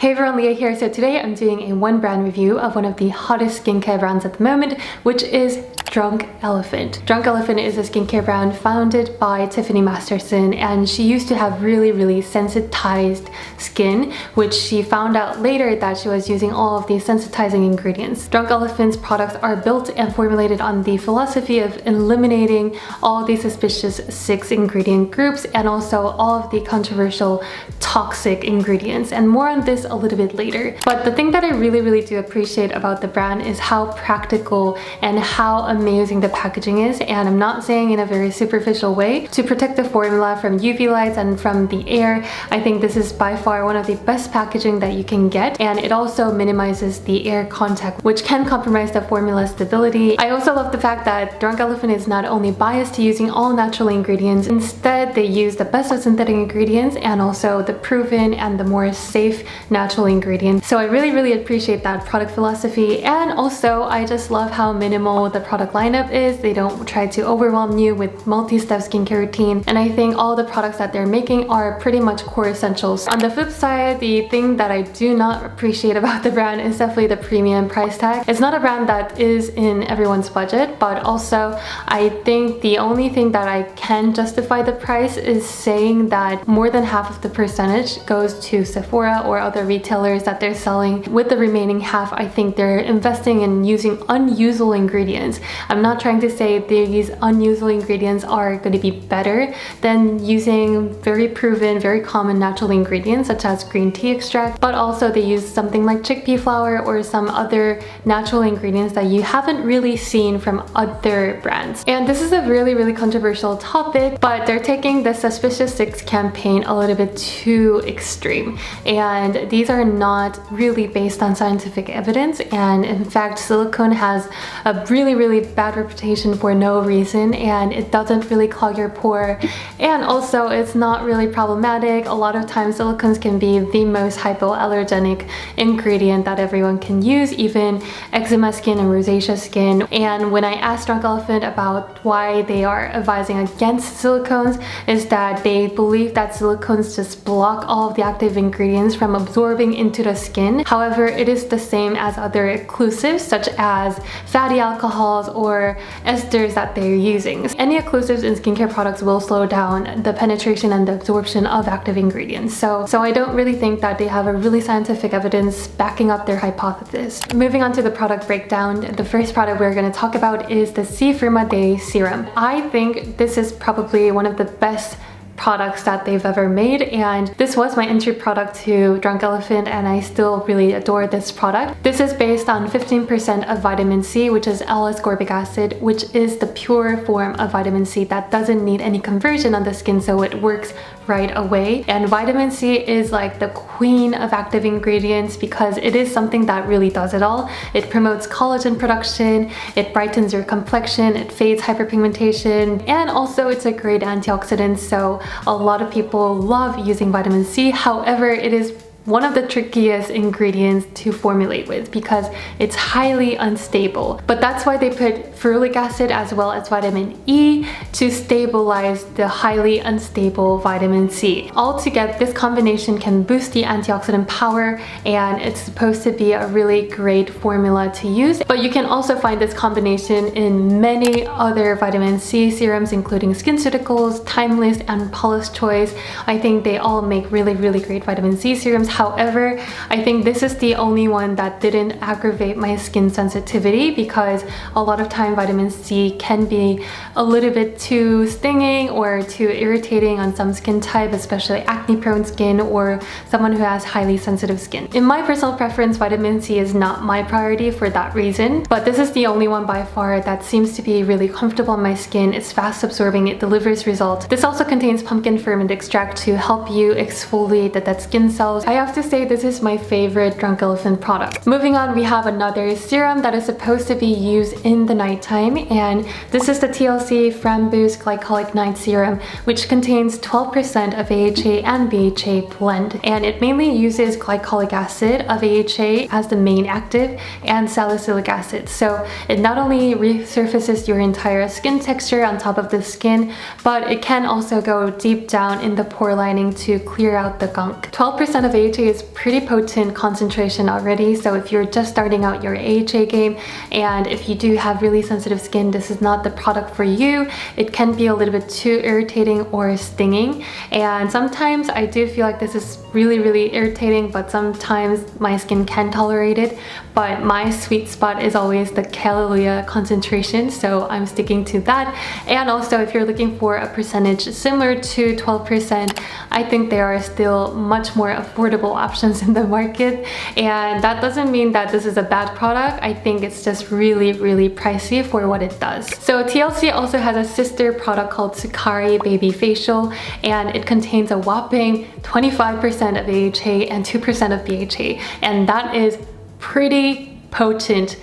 Hey everyone, Leah here. So today I'm doing a one brand review of one of the hottest skincare brands at the moment, which is Drunk Elephant. Drunk Elephant is a skincare brand founded by Tiffany Masterson, and she used to have really sensitized skin, which she found out later that she was using all of these sensitizing ingredients. Drunk Elephant's products are built and formulated on the philosophy of eliminating all of these suspicious 6 ingredient groups and also all of the controversial toxic ingredients, and more on this a little bit later. But the thing that I really do appreciate about the brand is how practical and how amazing the packaging is, and I'm not saying in a very superficial way. To protect the formula from UV lights and from the air, I think this is by far one of the best packaging that you can get, and it also minimizes the air contact, which can compromise the formula stability. I also love the fact that Drunk Elephant is not only biased to using all natural ingredients, instead they use the best of synthetic ingredients and also the proven and the more safe natural ingredients. So I really appreciate that product philosophy, and also I just love how minimal the product lineup is. They don't try to overwhelm you with multi-step skincare routine, and I think all the products that they're making are pretty much core essentials. On the flip side, the thing that I do not appreciate about the brand is definitely the premium price tag. It's not a brand that is in everyone's budget, but also I think the only thing that I can justify the price is saying that more than half of the percentage goes to Sephora or other retailers that they're selling. With the remaining half, I think they're investing in using unusable ingredients. I'm not trying to say these unusable ingredients are going to be better than using very proven, very common natural ingredients such as green tea extract, but also they use something like chickpea flour or some other natural ingredients that you haven't really seen from other brands. And this is a really controversial topic, but they're taking the Suspicious 6 campaign a little bit too extreme, and these are not really based on scientific evidence, and in fact silicone has a really bad reputation for no reason, and it doesn't really clog your pore, and also it's not really problematic. A lot of times silicones can be the most hypoallergenic ingredient that everyone can use, even eczema skin and rosacea skin. And when I asked Drunk Elephant about why they are advising against silicones, is that they believe that silicones just block all of the active ingredients from absorbing into the skin. However, it is the same as other occlusives such as fatty alcohols or esters that they're using. Any occlusives in skincare products will slow down the penetration and the absorption of active ingredients. So I don't really think that they have a really scientific evidence backing up their hypothesis. Moving on to the product breakdown, the first product we're going to talk about is the C-Firma Day Serum. I think this is probably one of the best products that they've ever made, and this was my entry product to Drunk Elephant, and I still really adore this product. This is based on 15% of vitamin C, which is L-ascorbic acid, which is the pure form of vitamin C that doesn't need any conversion on the skin, so it works right away. And vitamin C is like the queen of active ingredients because it is something that really does it all. It promotes collagen production, it brightens your complexion, it fades hyperpigmentation, and also it's a great antioxidant, so a lot of people love using vitamin C. However, it is one of the trickiest ingredients to formulate with because it's highly unstable. But that's why they put ferulic acid as well as vitamin E to stabilize the highly unstable vitamin C. Altogether, this combination can boost the antioxidant power, and it's supposed to be a really great formula to use. But you can also find this combination in many other vitamin C serums, including SkinCeuticals, Timeless, and Paula's Choice. I think they all make really great vitamin C serums. However, I think this is the only one that didn't aggravate my skin sensitivity, because a lot of time vitamin C can be a little bit too stinging or too irritating on some skin type, especially acne prone skin or someone who has highly sensitive skin. In my personal preference, vitamin C is not my priority for that reason, but this is the only one by far that seems to be really comfortable on my skin. It's fast absorbing, it delivers results. This also contains pumpkin ferment extract to help you exfoliate the dead skin cells. I have to say this is my favorite Drunk Elephant product. Moving on, we have another serum that is supposed to be used in the nighttime, and this is the T.L.C. Framboos Glycolic Night Serum, which contains 12% of AHA and BHA blend, and it mainly uses glycolic acid of AHA as the main active and salicylic acid. So it not only resurfaces your entire skin texture on top of the skin, but it can also go deep down in the pore lining to clear out the gunk. 12% of AHA AHA is pretty potent concentration already, so if you're just starting out your AHA game and if you do have really sensitive skin, this is not the product for you. It can be a little bit too irritating or stinging, and sometimes I do feel like this is really irritating, but sometimes my skin can tolerate it. But my sweet spot is always the Hallelujah concentration, so I'm sticking to that. And also, if you're looking for a percentage similar to 12%, I think there are still much more affordable options in the market, and that doesn't mean that this is a bad product. I think it's just really pricey for what it does. So T.L.C also has a sister product called Sukari Babyfacial, and it contains a whopping 25% of AHA and 2% of BHA, and that is pretty potent.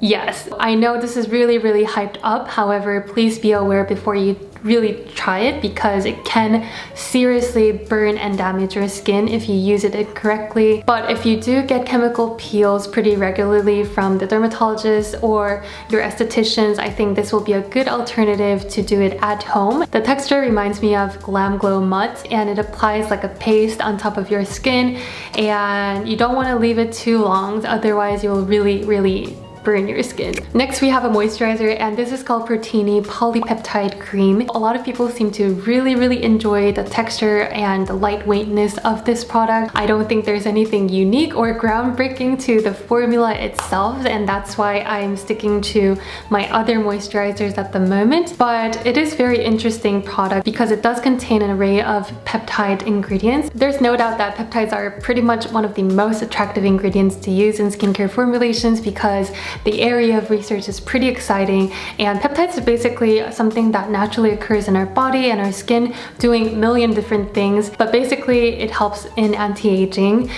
Yes, I know this is really hyped up. However, please be aware before you really try it, because it can seriously burn and damage your skin if you use it incorrectly. But if you do get chemical peels pretty regularly from the dermatologist or your estheticians, I think this will be a good alternative to do it at home. The texture reminds me of Glam Glow Mud, and it applies like a paste on top of your skin, and you don't want to leave it too long, otherwise you'll really burn your skin. Next, we have a moisturizer, and this is called Protini Polypeptide Cream. A lot of people seem to really enjoy the texture and the lightweightness of this product. I don't think there's anything unique or groundbreaking to the formula itself, and that's why I'm sticking to my other moisturizers at the moment. But it is very interesting product because it does contain an array of peptide ingredients. There's no doubt that peptides are pretty much one of the most attractive ingredients to use in skincare formulations, because the area of research is pretty exciting, and peptides are basically something that naturally occurs in our body and our skin, doing a million different things. But basically it helps in anti-aging,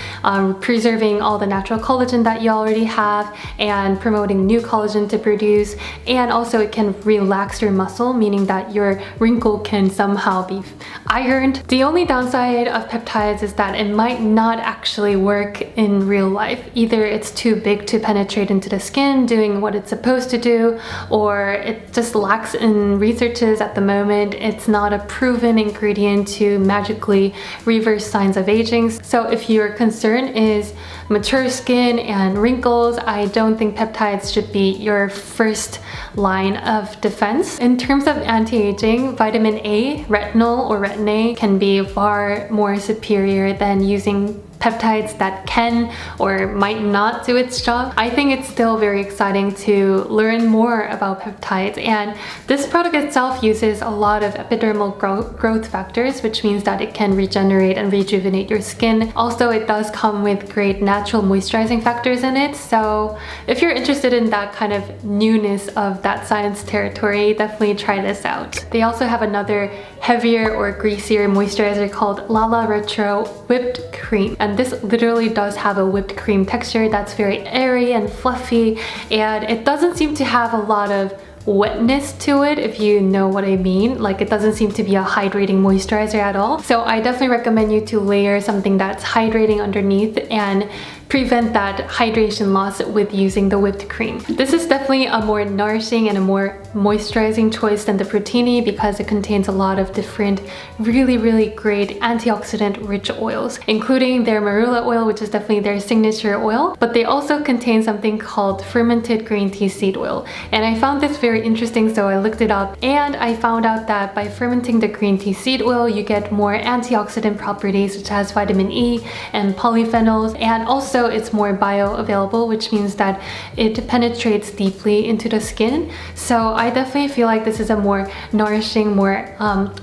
preserving all the natural collagen that you already have and promoting new collagen to produce, and also it can relax your muscle, meaning that your wrinkle can somehow be ironed. The only downside of peptides is that it might not actually work in real life. Either it's too big to penetrate into the skin doing what it's supposed to do, or it just lacks in researches at the moment. It's not a proven ingredient to magically reverse signs of aging. So if your concern is mature skin and wrinkles, I don't think peptides should be your first line of defense. In terms of anti-aging, vitamin A, retinol or retin A can be far more superior than using peptides that can or might not do its job. I think it's still very exciting to learn more about peptides, and this product itself uses a lot of epidermal growth factors, which means that it can regenerate and rejuvenate your skin. Also, it does come with great natural moisturizing factors in it, so if you're interested in that kind of newness of that science territory, definitely try this out. They also have another heavier or greasier moisturizer called Lala Retro Whipped Cream, and this literally does have a whipped cream texture that's very airy and fluffy, and it doesn't seem to have a lot of wetness to it, if you know what I mean. Like, it doesn't seem to be a hydrating moisturizer at all. So I definitely recommend you to layer something that's hydrating underneath and prevent that hydration loss with using the whipped cream. This is definitely a more nourishing and a more moisturizing choice than the Protini, because it contains a lot of different really great antioxidant rich oils, including their Marula oil, which is definitely their signature oil, but they also contain something called fermented green tea seed oil. And I found this very interesting, so I looked it up, and I found out that by fermenting the green tea seed oil, you get more antioxidant properties such as vitamin E and polyphenols, and also it's more bioavailable, which means that it penetrates deeply into the skin. So I definitely feel like this is a more nourishing, more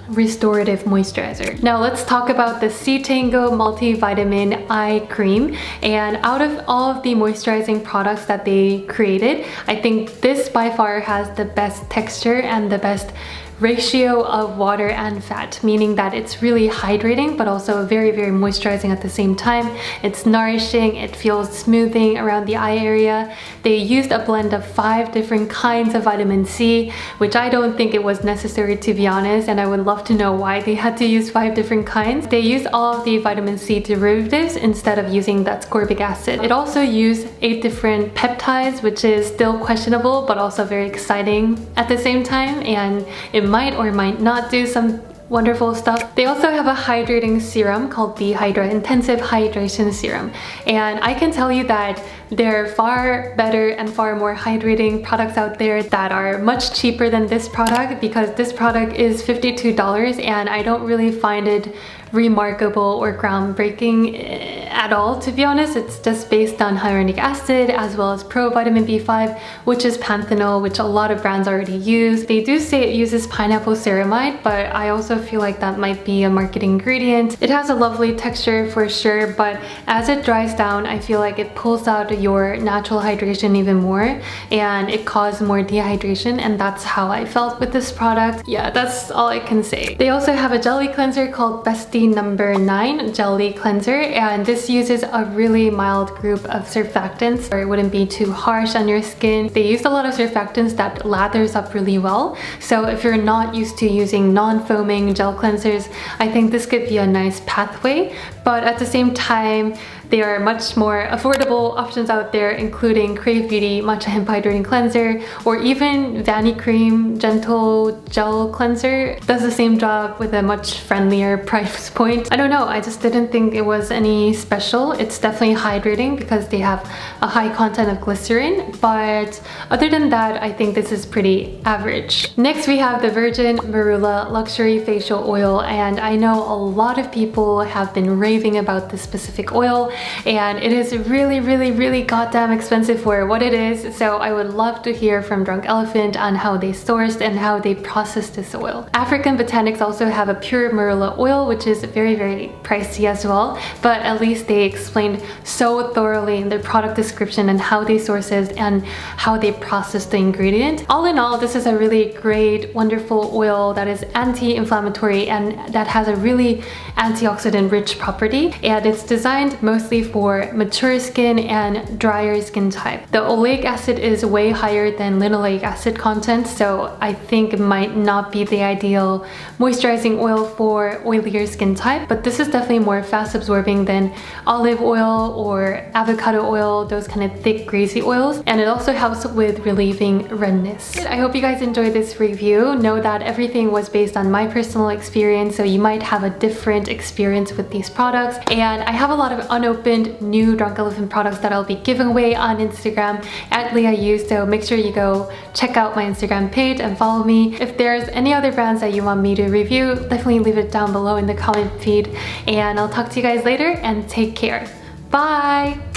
restorative moisturizer. Now let's talk about the C-Tango Multivitamin Eye Cream. And out of all of the moisturizing products that they created, I think this by far has the best texture and the best ratio of water and fat, meaning that it's really hydrating but also very moisturizing at the same time. It's nourishing, it feels smoothing around the eye area. They used a blend of 5 different kinds of vitamin C, which I don't think it was necessary, to be honest, and I would love to know why they had to use 5 different kinds. They used all of the vitamin C derivatives instead of using that ascorbic acid. It also used 8 different peptides, which is still questionable but also very exciting at the same time, and it might or might not do some wonderful stuff. They also have a hydrating serum called B-Hydra Intensive Hydration Serum, and I can tell you that there are far better and far more hydrating products out there that are much cheaper than this product, because this product is $52 and I don't really find it remarkable or groundbreaking at all, to be honest. It's just based on hyaluronic acid as well as provitamin B5, which is panthenol, which a lot of brands already use. They do say it uses pineapple ceramide, but I also feel like that might be a marketing ingredient. It has a lovely texture for sure, but as it dries down, I feel like it pulls out your natural hydration even more and it causes more dehydration, and that's how I felt with this product. Yeah, that's all I can say. They also have a jelly cleanser called Beste number 9 jelly cleanser, and this uses a really mild group of surfactants, or it wouldn't be too harsh on your skin. They use a lot of surfactants that lathers up really well, so if you're not used to using non-foaming gel cleansers, I think this could be a nice pathway. But at the same time, there are much more affordable options out there, including Crave Beauty Matcha Hemp Hydrating Cleanser, or even Vanicream Gentle Gel Cleanser. Does the same job with a much friendlier price point. I don't know, I just didn't think it was any special. It's definitely hydrating because they have a high content of glycerin, but other than that, I think this is pretty average. Next, we have the Virgin Marula Luxury Facial Oil, and I know a lot of people have been raving about this specific oil, and it is really goddamn expensive for what it is, so I would love to hear from Drunk Elephant on how they sourced and how they processed this oil. African Botanics also have a pure marula oil, which is very pricey as well, but at least they explained so thoroughly in their product description and how they source it and how they process the ingredient. All in all, this is a really great, wonderful oil that is anti-inflammatory and that has a really antioxidant rich property, and it's designed mostly for mature skin and drier skin type. The oleic acid is way higher than linoleic acid content, so I think it might not be the ideal moisturizing oil for oilier skin type, but this is definitely more fast absorbing than olive oil or avocado oil, those kind of thick greasy oils, and it also helps with relieving redness. I hope you guys enjoyed this review. Know that everything was based on my personal experience, so you might have a different experience with these products, and I have a lot of unopened new Drunk Elephant products that I'll be giving away on Instagram at LeahYu, so make sure you go check out my Instagram page and follow me. If there's any other brands that you want me to review, definitely leave it down below in the comment feed, and I'll talk to you guys later, and take care. Bye!